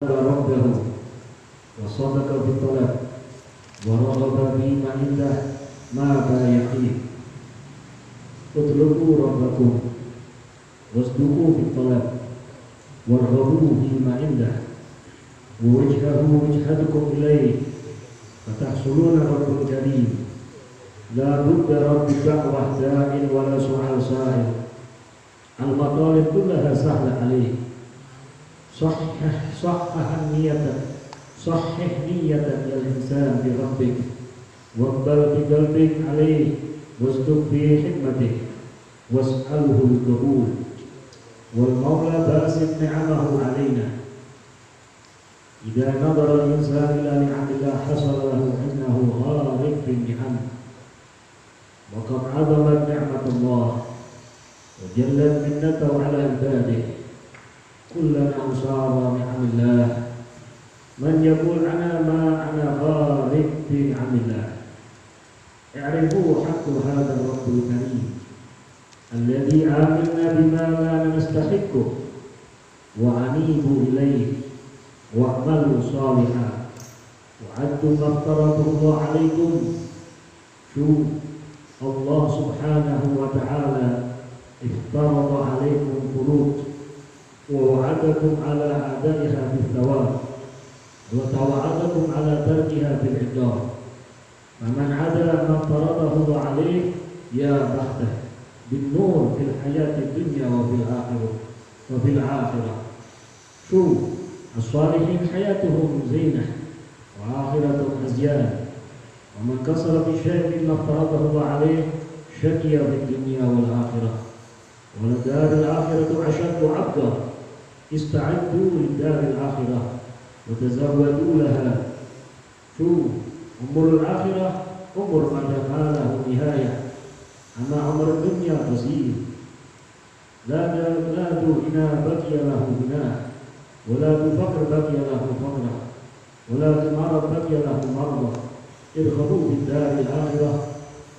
ربه وصدق في الطلب ورغب فيما عنده ما يقين اطلبوا ربكم واصدقوا في الطلب وارغبوا فيما عنده ووجهه وجهتكم إليه فتحصلون رب كريم لا بد رب دعوة داع ولا سؤال سائل المطالب كلها سهلة عليه صحح نية يا الإنسان بربك واقبل بقلبك عليه واصدق في حكمته واسأله القبول والمولى باسط نعمه علينا إذا نظر الإنسان إلى نعم الله حصل له أنه غارق في النعم وقد عظمت نعمة الله وجلت منته على عباده كلنا أسارى نعم الله من يقول أنا غارق في نعم الله اعرفوا حق هذا الرب الكريم الذي آمنا بما لا نستحقه وأنيبوا إليه واعملوا صالحا وعدوا ما افترضه الله عليكم شوف الله سبحانه وتعالى افترض عليكم فروض ووعدكم على أدائها بالثواب وتوعدكم على تركها بالعقاب فمن عدا ما افترضه الله عليه يا بخته بالنور في الحياة الدنيا وفي الآخرة شوف الصالحين حياتهم زينة وآخرتهم أزيان ومن كسر في شيء مما افترضه الله عليه شقي في الدنيا والآخرة ولدار الآخرة أشد عبدا استعدوا للدار الآخرة وتزودوا لها شوف عمر الآخرة عمر ما له نهاية أما عمر الدنيا قصير لا غنى بقي له غنى ولا فقر بقي له فقرا ولا مرض بقي له مرضا ارغبوا بالدار الآخرة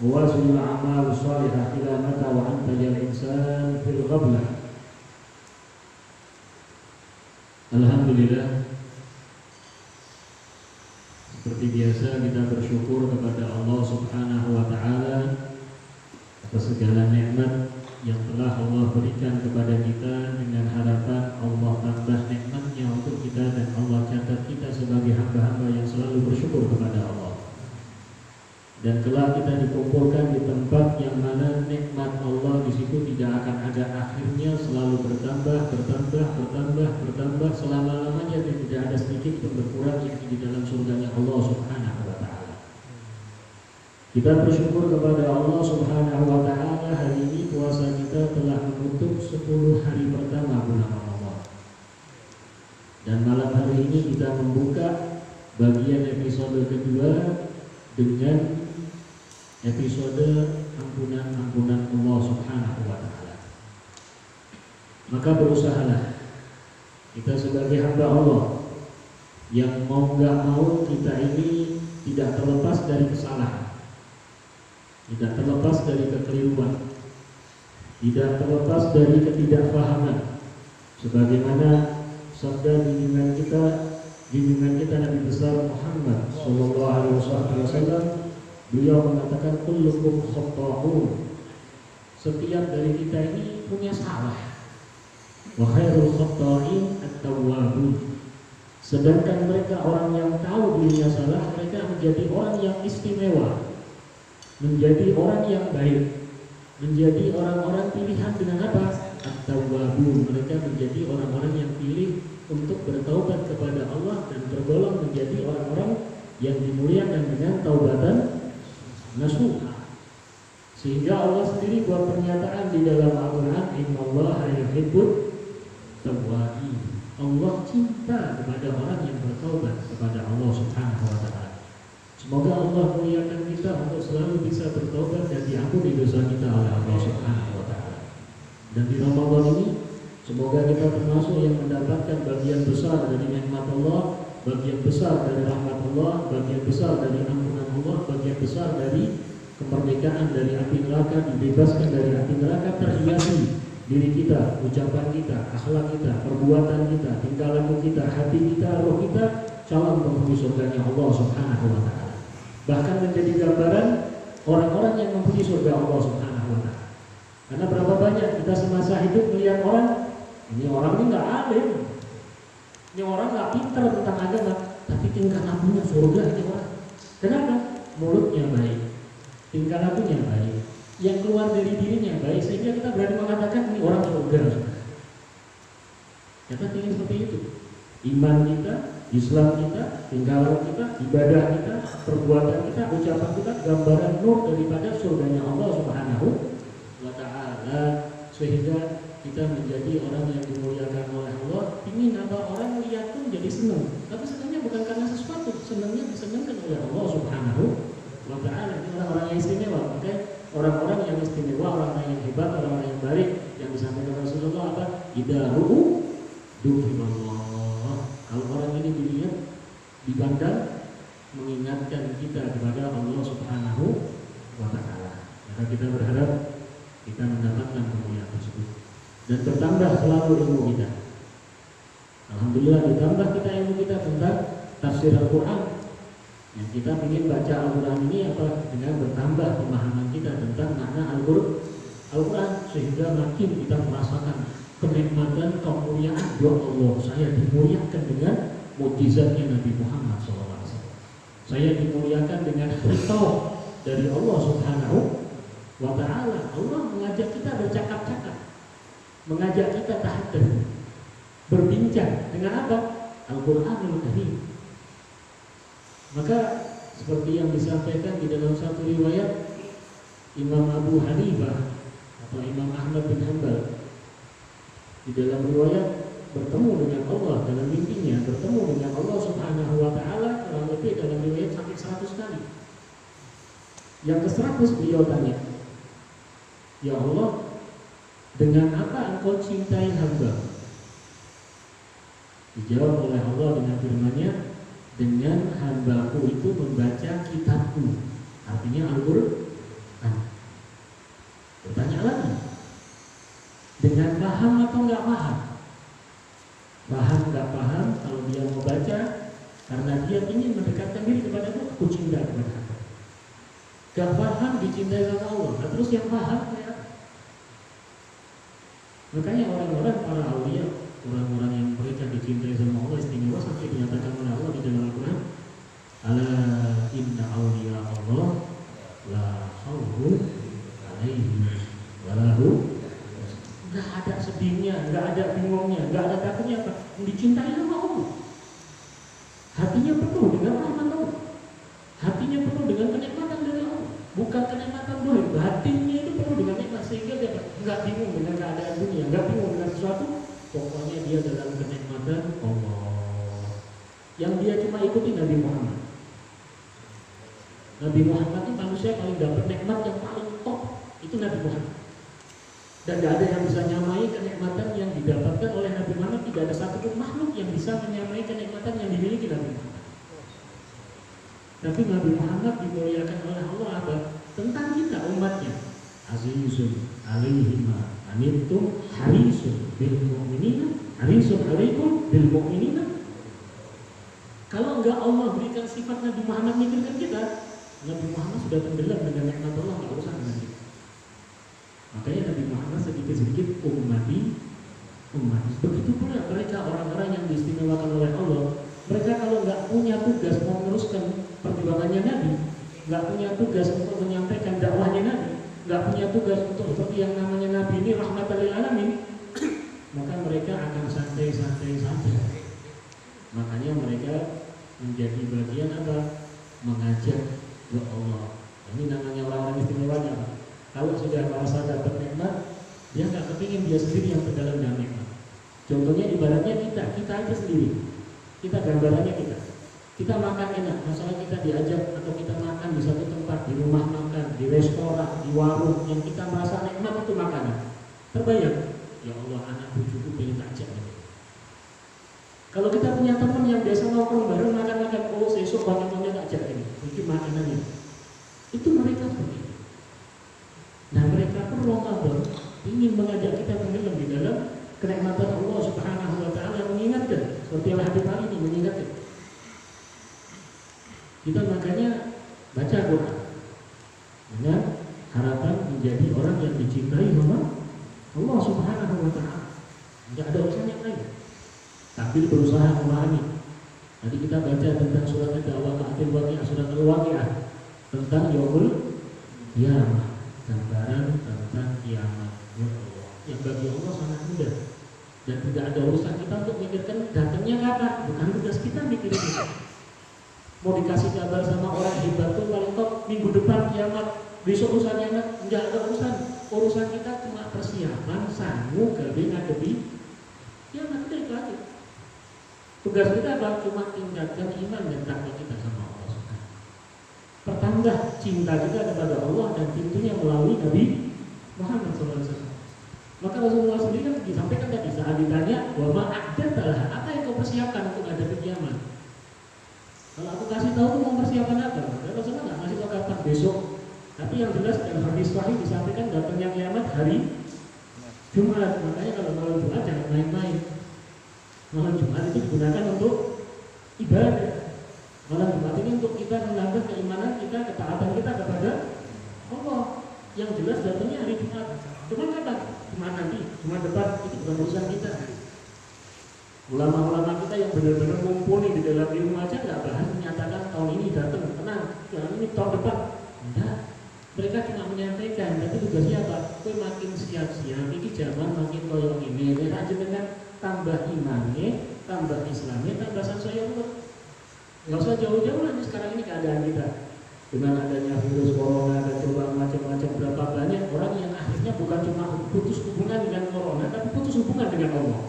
ووازنوا الأعمال الصالحة إلى متى وأنت يا الإنسان في الغفلة. Alhamdulillah, seperti biasa kita bersyukur kepada Allah Subhanahu wa Ta'ala atas segala nikmat yang telah Allah berikan kepada kita, dengan harapan Allah tambah nikmatnya untuk kita dan Allah catat kita sebagai hamba-hamba yang selalu bersyukur kepada Allah. Dan kelak kita dikumpulkan di tempat yang mana nikmat Allah di situ tidak akan ada akhirnya, selalu bertambah selama-lamanya dan tidak ada sedikit pun berkurang yang di dalam surganya Allah Subhanahu wa Ta'ala. Kita bersyukur kepada Allah Subhanahu wa Ta'ala, hari ini puasa kita telah menutup 10 hari pertama bulan Ramadan. Dan malam hari ini kita membuka bagian episode kedua dengan episode ampunan Allah Subhanahu wa Ta'ala. Maka berusahalah kita sebagai hamba Allah yang mau gak mau kita ini tidak terlepas dari kesalahan, tidak terlepas dari kekeliruan, tidak terlepas dari ketidakfahaman, sebagaimana sabda bimbingan kita Nabi besar Muhammad sallallahu alaihi wasallam. Beliau mengatakan kullukum khata'un, setiap dari kita ini punya salah. Wa khairul khata'in at-tawwabun, sedangkan mereka orang yang tahu dirinya salah, mereka menjadi orang yang istimewa, menjadi orang yang baik, menjadi orang-orang pilihan dengan apa? At-tawwabun, mereka menjadi orang-orang yang pilih untuk bertaubat kepada Allah dan tergolong menjadi orang-orang yang dimuliakan dengan taubatan nasuha. Sehingga Allah sendiri buat pernyataan di dalam Al-Quran, innallaha yuhibbut tawwabin, Allah cinta kepada orang yang bertaubat kepada Allah Subhanahu wa Ta'ala. Semoga Allah muliakan kita untuk selalu bisa bertaubat dan diampuni dosa kita oleh Allah Subhanahu wa Ta'ala. Dan di Ramadan ini semoga kita termasuk yang mendapatkan bagian besar dari nikmat Allah, bagian besar dari rahmat Allah, bagian besar dari ampunan Allah, bagian besar dari kemerdekaan dari api neraka, dibebaskan dari api neraka, terhiasi diri kita, ucapan kita, akhlak kita, perbuatan kita, tingkah laku kita, hati kita, roh kita calon penghuni surganya Allah Subhanahu wa taala. Bahkan menjadi gambaran orang-orang yang menghuni surga Allah Subhanahu wa taala. Karena berapa banyak kita semasa hidup melihat orang, ini orang ini nggak alim, ini orang nggak pintar tentang agama, tapi tingkah lakunya surga ini orang. Kenapa? Mulutnya baik, tingkah lakunya baik, yang keluar dari dirinya baik, sehingga kita berani mengatakan ini orang surga. Kita ingin seperti itu. Iman kita, Islam kita, tingkah laku kita, ibadah kita, perbuatan kita, ucapan kita, gambaran nur daripada surganya Allah Subhanahu wa taala, sehingga kita menjadi orang yang dimuliakan oleh Allah. Ingin apa orang lihat pun jadi senang, tapi senangnya bukan karena sesuatu, senangnya disenangkan oleh Allah Subhanahu wa taala. Ini orang-orang yang istimewa. Maka orang-orang yang istimewa, orang-orang yang hebat, orang-orang yang baik yang disampaikan Rasulullah apa? Idahu du'illallah. Kalau orang ini dilihat, dipandang, mengingatkan kita kepada Allah Subhanahu wa taala. Maka kita berharap kita mendapatkan kemuliaan tersebut dan bertambah selalu ilmu kita. Alhamdulillah ditambah kita ilmu kita tentang tafsir Al-Quran. Yang kita ingin baca Al-Quran ini apa? Dengan bertambah pemahaman kita tentang makna Al-Quran, sehingga makin kita merasakan kenikmatan kemuliaan doa Allah. Saya dimuliakan dengan mukjizatnya Nabi Muhammad SAW. Saya dimuliakan dengan khitab dari Allah Subhanahu wa taala. Allah mengajak kita bercakap-cakap, mengajak kita tahadduts, berbincang dengan apa? Al-Qur'anul Karim. Maka seperti yang disampaikan di dalam satu riwayat Imam Abu Hanifah atau Imam Ahmad bin Hanbal, di dalam riwayat bertemu dengan Allah dalam mimpinya, bertemu dengan Allah Subhanahu wa taala kurang lebih dalam riwayat sampai 100 kali. Yang ke-100 beliau tanya, "Ya Allah, dengan apa Engkau cintai hamba?" Dijawab oleh Allah dengan firman-Nya, "Dengan hambaku itu membaca kitabku." Artinya Al-Qur'an. Bertanya lagi, dengan paham atau nggak paham? Paham nggak paham, kalau dia mau baca karena dia ingin mendekatkan diri kepada Allah, aku cinta kepada Allah. Gak paham dicintai sama Allah. Nah, terus yang paham ya. Makanya orang-orang para aulia, orang-orang yang mereka dicintai sama Allah istimewa sampai dinyatakan oleh Allah di dalam Al-Quran, "Ala inna aulia Allah la khawfun alaihim wa lahum." Nggak ada sedihnya, nggak ada bingungnya, nggak ada takutnya apa? Dicintai sama Allah. Hatinya penuh dengan rahmat Allah. Hatinya penuh dengan kenikmatan dari Allah. Bukan kenikmatan doang, batinnya itu penuh dengan nikmat sehingga dia nggak bingung dengan keadaan dunia, nggak bingung dengan sesuatu. Pokoknya dia dalam kenikmatan Allah. Yang dia cuma ikuti Nabi Muhammad. Nabi Muhammad itu manusia paling dapat nikmat yang paling top, itu Nabi Muhammad. Dan tidak ada yang bisa menyamai kenikmatan yang didapatkan oleh Nabi Muhammad. Tidak ada satupun makhluk yang bisa menyamai kenikmatan yang dimiliki Nabi Muhammad. Tapi Nabi Muhammad dimuliakan oleh Allah apa? Tentang kita umatnya. Azizun alaihi ma anittum harisun bil mu'minina harisun alaikum bil mu'minina. Kalau enggak Allah berikan sifat Nabi Muhammad mikirkan kita, Nabi Muhammad sudah tenggelam dengan nikmat Allah, enggak usah dengan kita. Makanya Nabi Muhammad sedikit-sedikit ummati. Begitu pula mereka orang-orang yang diistimewakan oleh Allah. Mereka kalau nggak punya tugas mau meneruskan perjuangannya Nabi, nggak punya tugas untuk menyampaikan dakwahnya Nabi, nggak punya tugas untuk seperti yang namanya Nabi ini rahmatan lil alamin, maka mereka akan santai-santai saja. Makanya mereka menjadi bagian apa? Mengajak ke Allah. Ini namanya orang-orang istimewanya. Kalau sudah merasa dapat nikmat, dia nggak kepingin dia sendiri yang terdalam dalam nikmat. Contohnya ibaratnya kita aja sendiri. Kita gambarannya kita makan enak, masalah kita diajak atau kita makan di satu tempat, di rumah makan, di restoran, di warung, yang kita merasa nikmat itu makanan. Terbayang, ya Allah anak cucuku pengen ajak. Kalau kita punya teman yang biasa nongkrong bareng makan-makan, oh sesuk banyak-banyak ajak ini, mungkin makanannya. Itu mereka seperti itu. Nah mereka pun Ramadan ingin mengajak kita tenggelam Kita makanya baca Quran dengan harapan menjadi orang yang dicintai sama Allah Subhanahu wa Ta'ala. Tidak ada urusan yang lain. Tapi berusaha memahami. Tadi kita baca tentang surat Al-Waqi'ah, surat Al-Waqi'ah tentang yaumul qiyamah, gambaran tentang kiamat. Yang bagi Allah sangat mudah dan tidak ada urusan kita untuk mikirkan datangnya kapan. Bukan tugas kita mikirin itu. Mau dikasih kabar sama orang hebat tuh paling top minggu depan kiamat, besok urusannya enggak ada urusan. Urusan kita cuma persiapan sanggup ngadepi kiamat, itu aja. Tugas kita adalah cuma tingkatkan iman dan takwa kita sama Allah Subhanahu. Pertambah cinta kita kepada Allah dan tentunya melalui Nabi Muhammad SAW. Maka Rasulullah sendiri kan disampaikan tadi saat ditanya, wa ma'adatalah, apa yang kau persiapkan untuk ada kiamat? Kalau aku kasih tahu tuh mau persiapan apa? Dan Rasulullah nggak ngasih tahu kapan besok. Tapi yang jelas dalam hadis sahih disampaikan datangnya kiamat hari Jumat. Makanya kalau malam Jumat jangan main-main. Malam Jumat itu digunakan untuk ibadah. Malam Jumat ini untuk kita menambah keimanan kita, ketaatan kita kepada Allah. Yang jelas datangnya hari Jumat. Cuma kapan? Jumat nanti, Jumat depan, itu bukan urusan kita. Ulama-ulama kita yang benar-benar mumpuni di dalam ilmu aja nggak bahas menyatakan tahun ini datang, tenang, tahun ini tahun depan. Enggak. Mereka cuma menyampaikan, tapi tugasnya apa? Kue makin siap-siap, ini zaman makin koyong ini, aja dengan tambah imannya, tambah Islamnya, tambah sansaya pun. Nggak usah jauh-jauh lagi sekarang ini keadaan kita. Dengan adanya virus corona dan coba macam-macam berapa banyak orang yang akhirnya bukan cuma putus hubungan dengan corona, tapi putus hubungan dengan Allah.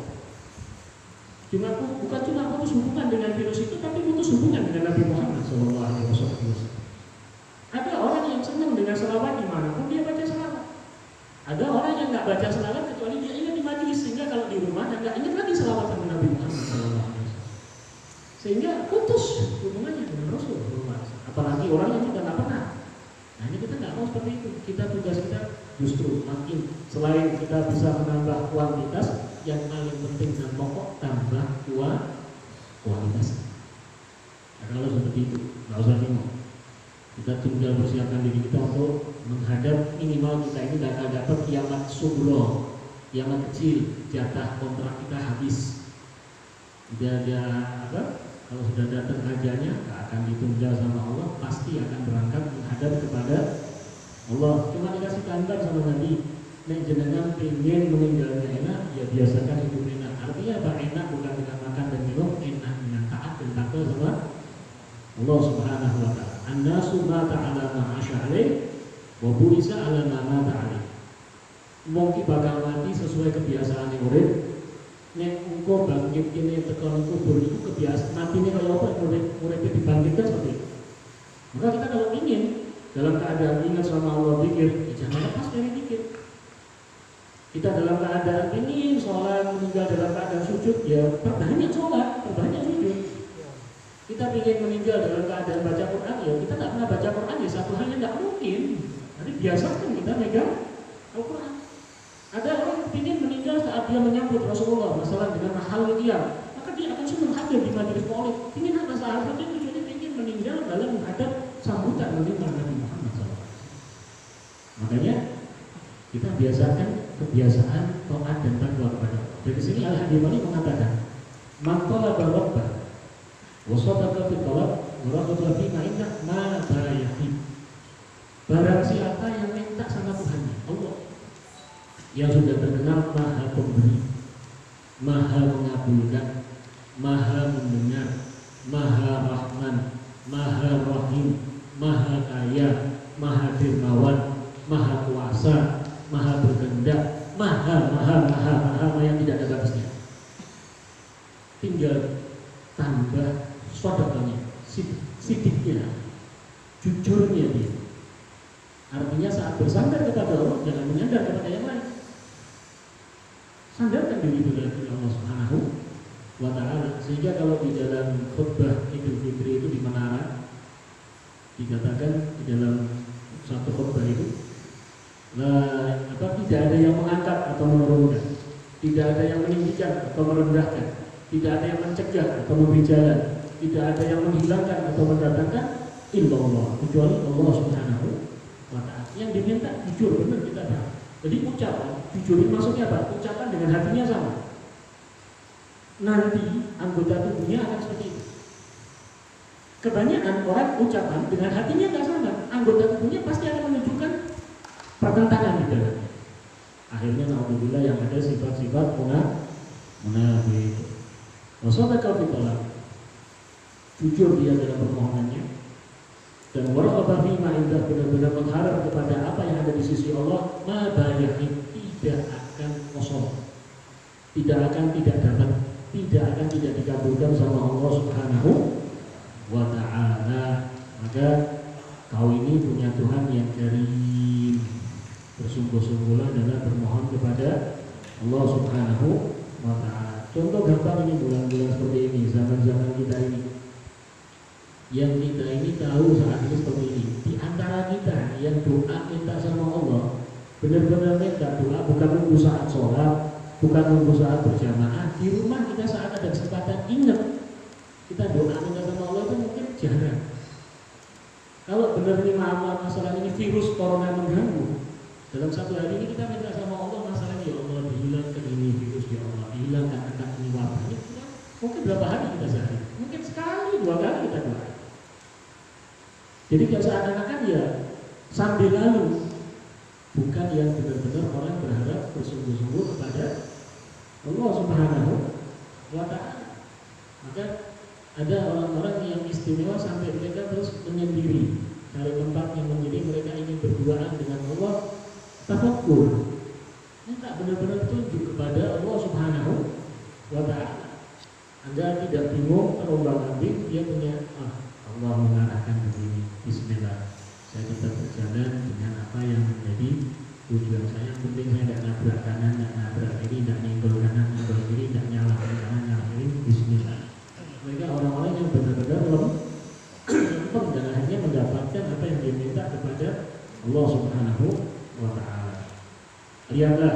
Bukan cuma putus hubungan dengan virus itu, tapi putus hubungan dengan Nabi Muhammad SAW. Ada orang yang senang dengan selawat dimanapun dia baca selawat. Ada orang yang nggak baca selawat kecuali dia ingat di majelis, sehingga kalau di rumah nggak ingat lagi selawat sama Nabi Muhammad SAW. Sehingga putus hubungannya dengan Rasulullah. Apalagi orang yang sudah nggak pernah. Nah ini kita nggak mau seperti itu. Tugas kita justru makin selain kita bisa menambah kuantitas, yang paling penting dan pokok tambah kualitas. Nah, kalau seperti itu nggak usah bingung. Kita tinggal persiapkan diri kita untuk menghadap minimal kita ini dapat kiamat subro, kiamat kecil, jatah kontrak kita habis. Tidak ada apa? Kalau sudah datang ajalnya, tak akan ditunda sama Allah, pasti akan berangkat menghadap kepada Allah. Cuma dikasih gambar sama Nabi, nek jenengan pengen meninggalnya enak, ya biasakan hidup enak. Artinya apa? Enak bukan dengan makan dan minum, enak dengan taat dan takwa sama Allah Subhanahu wa Ta'ala. An-nasu mata ala ma'asya alaih, wa bu'isa ala ma'mata alaih. Mungkin bakal mati sesuai kebiasaan yang urip. Nek engko bangkit kene tekan kubur itu kebiasaan matinya kalau apa urip dibangkitkan seperti itu. Maka kita kalau ingin dalam keadaan ingat sama Allah pikir, jangan lepas dari pikir. Kita dalam keadaan ingin sholat, meninggal dalam keadaan sujud, ya perbanyak sholat, perbanyak sujud. Kita ingin meninggal dalam keadaan baca Quran, ya kita nggak pernah baca Quran, ya satu hal yang nggak mungkin. Jadi biasakan kita megang Al-Quran. Ada orang yang ingin meninggal saat dia menyambut Rasulullah, masalah dengan mahal qiyam, maka dia akan senang hadir di majelis maulid. Ingin apa sahabatnya tujuannya ingin meninggal dalam menghadap sambutan menerima Nabi Muhammad SAW. Makanya kita biasakan kebiasaan taat dan takwa kepada Allah. Dari sini Al-Hadimani mengatakan, "Man talaba rabbah wa sadaqa fi talab wa raghaba fi ma indah ma bayahib." Barang siapa yang minta sama Tuhannya, Allah, yang sudah terkenal maha pemberi, maha mengabulkan, maha mendengar, maha rahman, maha rahim, maha kaya, maha dermawan, maha kuasa, maha berkehendak, maha yang tidak ada batasnya. Tinggal tambah sodakanya, sidiknya, jujurnya dia. Artinya saat bersandar kepada Allah, jangan menyandar kepada yang lain. Sandarkan diri kepada Allah Subhanahu wa Ta'ala. Sehingga kalau di dalam khutbah Idul Fitri itu di menara dikatakan di dalam satu khutbah itu, tidak ada yang mengangkat atau menurunkan, tidak ada yang meninggikan atau merendahkan, tidak ada yang mencegah atau memberi jalan, tidak ada yang menghilangkan atau mendatangkan, illallah, kecuali Allah Subhanahu wa ta'ala. Yang diminta jujur, benar kita tahu. Jadi ucapan, jujur ini maksudnya apa? Ucapan dengan hatinya sama. Nanti anggota tubuhnya akan seperti itu. Kebanyakan orang ucapan dengan hatinya nggak sama, anggota tubuhnya pasti akan menunjukkan pertentangan di dalamnya. Akhirnya alhamdulillah yang ada sifat-sifat munafik. Wasadaqa fi talab, jujur dia dalam permohonannya, dan waraqaba fi ma indah, benar-benar mengharap kepada apa yang ada di sisi Allah, ma bayahin, tidak akan kosong, tidak akan tidak dikabulkan sama Allah Subhanahu wa ta'ala. Maka kau ini punya Tuhan yang karim, bersungguh-sungguhlah dalam bermohon kepada Allah Subhanahu wa ta'ala. Contoh gampang ini bulan-bulan seperti ini, zaman-zaman kita ini, yang kita ini tahu saat ini seperti ini. Di antara kita yang doa minta sama Allah, benar-benar minta doa, bukan nunggu saat sholat, bukan nunggu saat berjamaah. Di rumah kita saat ada kesempatan ingat, kita doa minta sama Allah itu mungkin jarang. Kalau benar ini masalah ini virus corona mengganggu, dalam satu hari ini kita minta sama Allah masalahnya, ya Allah dihilangkan ini virus, ya Allah dihilangkan ini wabah. Mungkin berapa hari kita sehari, mungkin sekali, 2 kali kita doa. Jadi kalau seakan-akan ya sambil lalu, bukan yang benar-benar orang berharap bersungguh-sungguh kepada Allah Subhanahu wa ta'ala. Maka ada orang-orang yang istimewa sampai mereka terus menyendiri, cari tempat yang menjadi mereka ingin berduaan dengan Allah, tafakkur, minta benar-benar tunjuk kepada Allah Subhanahu wa ta'ala, agar tidak bingung terombang-ambing. Dia punya Allah mengarahkan begini, bismillah, saya tetap berjalan dengan apa yang menjadi tujuan saya. Penting saya tidak nabrak kanan, tidak nabrak kiri, tidak nyenggol kanan, nyenggol kiri, tidak nyalahin kanan, nyalahin kiri, bismillah. Mereka orang-orang yang benar-benar lempeng dan akhirnya mendapatkan apa yang diminta kepada Allah Subhanahu wa ta'ala. Lihatlah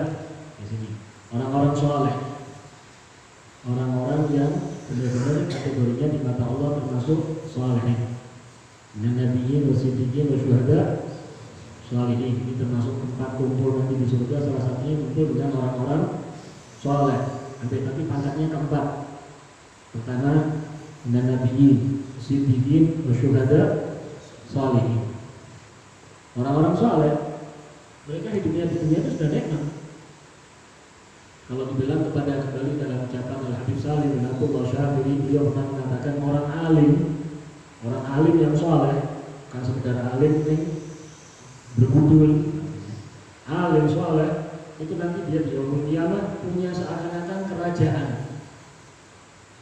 di sini orang-orang soleh, orang-orang yang benar-benar kategorinya di mata Allah termasuk soleh. Nabiyyin, wasiddiqin, wasyuhada, sholihin. Ini termasuk tempat kumpul nanti di surga. Salah satunya kumpul dengan orang-orang soleh. Tapi pangkatnya keempat. Pertama, nabiyyin, wasiddiqin, wasyuhada, sholihin. Orang-orang soleh, mereka hidupnya di dunia itu sudah nikmat. Kalau dibilang kepada kembali dalam ucapan Al-Habib Salim bin Abdullah Syafiri, beliau pernah mengatakan orang alim yang soleh, bukan sekedar alim ini bergudul, alim soleh itu nanti dia di yaumul qiyamah punya seakan-akan kerajaan,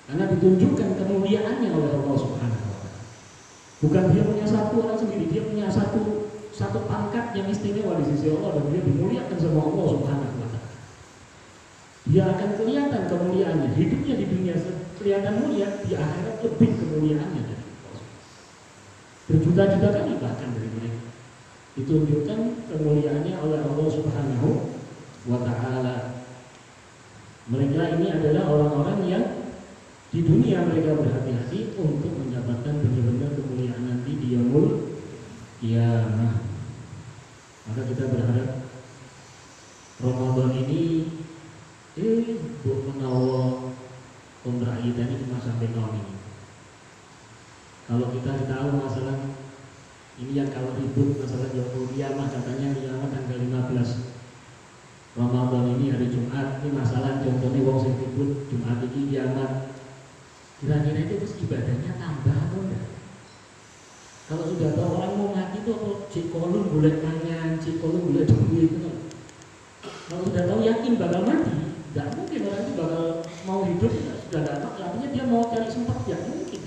karena ditunjukkan kemuliaannya oleh Allah Subhanahu wa ta'ala. Bukan dia punya satu orang sendiri, dia punya satu pangkat yang istimewa di sisi Allah, dan dia dimuliakan sama Allah Subhanahu wa ta'ala. Dia akan kelihatan kemuliaannya, hidupnya di dunia kelihatan mulia, di akhirat lebih kemuliaannya dari Allah. Berjuta-juta kali bahkan dari mereka ditunjukkan kemuliaannya oleh Allah Subhanahu wa ta'ala. Mereka ini adalah orang-orang yang di dunia mereka berhati-hati untuk mendapatkan benar-benar kemuliaan nanti di yaumul qiyamah. Maka kita berharap Ramadan ini buat menawa kontrak kita ini cuma sampai tahun ini. Kalau kita tahu masalah ini yang kalau ribut masalah yaumul qiyamah, katanya kiamat tanggal 15 Ramadan ini hari Jumat. Ini masalah contohnya wong sing ribut Jumat ini kiamat. Kira-kira itu terus ibadahnya tambah atau enggak? Kalau sudah tahu orang mau mati itu cik kolom boleh mangan, cik kolom boleh duit itu. Kalau sudah tahu yakin bakal mati, tidak mungkin orang itu bakal mau hidup. Sudah tidak tahu, artinya dia mau cari sempat, ya mungkin.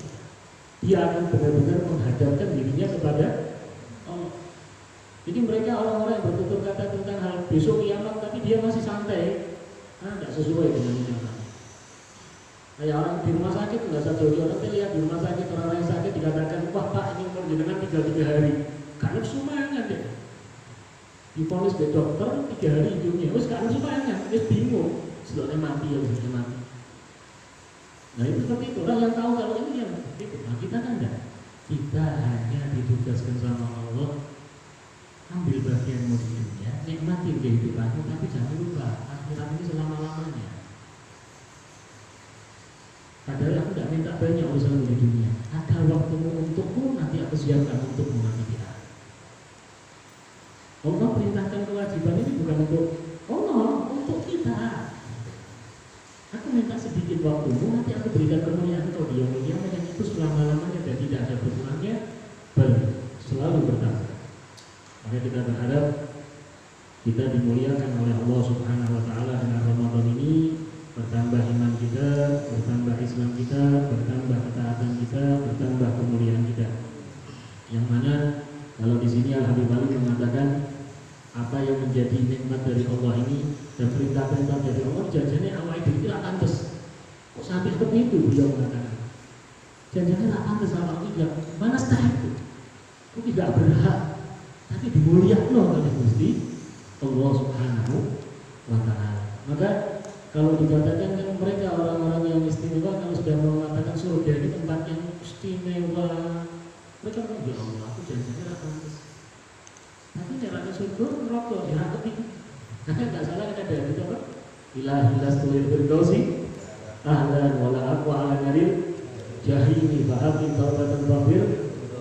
Dia akan benar-benar menghadapkan dirinya kepada Allah. Jadi mereka orang-orang yang bertutur kata tentang hal besok kiamat, tapi dia masih santai, tidak sesuai dengan kenyataan. Kayak orang di rumah sakit, nggak usah jauh, orang lihat di rumah sakit orang yang sakit dikatakan, wah pak ini umur jenengan 3 hari, karena semuanya deh. Diponis dari dokter 3 hari hidupnya, terus karena semuanya, dia bingung, sebelumnya mati ya sebelumnya mati. Nah itu seperti itu, orang yang tahu kalau ini yang seperti itu. Nah kita kan enggak, kita hanya di mempersiapkan untuk menghadapi akhir. Allah perintahkan kewajiban ini bukan untuk Allah, untuk kita. Aku minta sedikit waktumu, nanti aku berikan kemuliaan kau di yaumil qiyamah, dan itu selama-lamanya dan tidak ada berkurangnya, selalu bertambah. Maka kita berharap kita dimuliakan oleh Allah Subhanahu wa taala dengan Ramadan ini, bertambah iman kita, bertambah Islam kita, bertambah ketaatan kita, bertambah kemuliaan kita. Yang mana kalau di sini Al-Habib Ali mengatakan apa yang menjadi nikmat dari Allah ini dan perintah-perintah dari Allah, janjinya awal itu tidak pantas. Kok sampai seperti itu beliau mengatakan? Janjinya tidak pantas awal tidak. Mana setah itu? Kok tidak berhak? Tapi dimuliakan oleh Gusti Allah Subhanahu wa taala. Maka kalau dikatakan kan mereka orang-orang yang istimewa, kalau sudah mengatakan surga ini tempat yang istimewa, mereka bilang ya Allah, aku janjinya tidak pantas. Tapi neraka surga neraka neraka itu. Nah, tidak salah kan ada itu apa? Ilahilas tulir firdausi ahlan wala aqwa ala naril jahimi ba'akin taubatan babir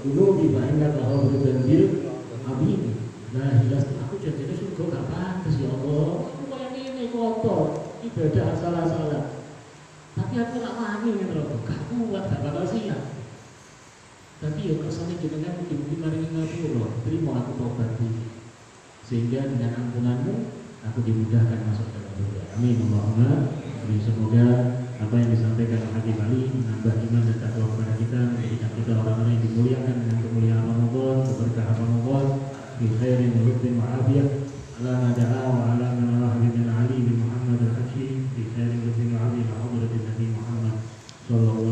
dunubi ba'inna bahwa berdandir amin. Nah hilas aku janjinya surga gak pantas ya Allah. Aku kayak ini kotor, ibadah asal-asalan. Tapi aku gak wani neraka, gak kuat, gak bakal siap. Tapi ya kesannya jenengan mungkin mari ngapura, terima aku taubat ini. Sehingga dengan ampunanmu aku dimudahkan masuk dalam surga. Amin Allahumma. Jadi semoga apa yang disampaikan oleh Habib Ali menambah iman dan takwa kepada kita, menjadikan kita orang-orang yang dimuliakan dengan kemuliaan Ramadan, keberkahan Ramadan, bi khairin wa lutfin wa afiyah, ala nada'a wa ala man Habibina Ali bin Muhammad al-Haji bi khairin wa lutfin wa afiyah, hadratin Nabi Muhammad sallallahu